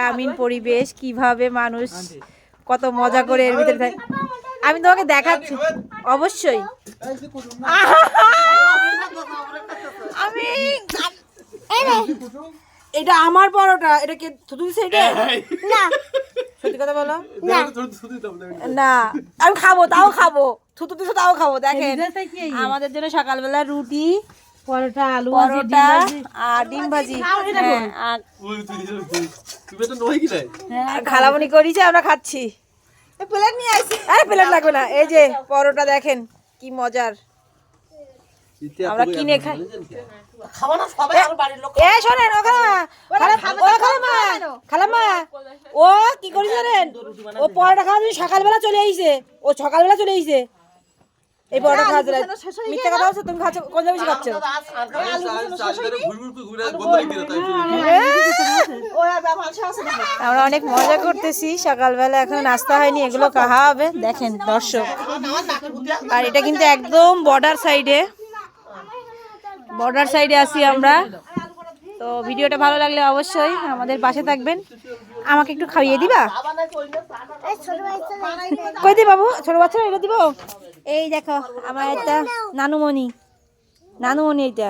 গ্রামীণ পরিবেশ, কিভাবে মানুষ কত মজা করে এর ভিতরে থাকে। আমি তোমাকে দেখাচ্ছি অবশ্যই। আমি এটা আমার পরোটা, এটা কে থুতু দিছে? এটা না, সত্যি কথা বলো না। আমি খাবো, তাও খাবো, থুতু দিছে তাও খাবো। দেখেন আমাদের জন্য সকালবেলা রুটি, পরোটা, আলু, পরোটা আর ডিম ভাজি খালামনি করেছে, আমরা খাচ্ছি। প্লেট নিয়ে আসি। আরে প্লেট লাগবে না, এই যে পরোটা দেখেন কি মজার, আমরা কিনে খাই। খালাম্মা ও কি করি জানেন, ও পরোটা খাওয়ার জন্য সকালবেলা চলে আইছে, ও সকালবেলা চলে আইছে এই পরোটা খাওয়ার জন্য। মিথ্যা কথা বলছো, তুমি খাচ্ছ কোন বেশি খাচ্ছ? আমরা অনেক মজা করতেছি সকালবেলা, এখন নাস্তা হয়নি, এগুলো খাওয়া হবে। দেখেন দর্শক, আর এটা কিন্তু একদম বর্ডার সাইডে আছি আমরা। তো ভিডিওটা ভালো লাগলে অবশ্যই আমাদের পাশে থাকবেন। আমাকে একটু খাইয়ে দিবা? কই দি বাবু, ছোট বাচ্চা এটা দিব। এই দেখো আমার একটা নানুমণি, এইটা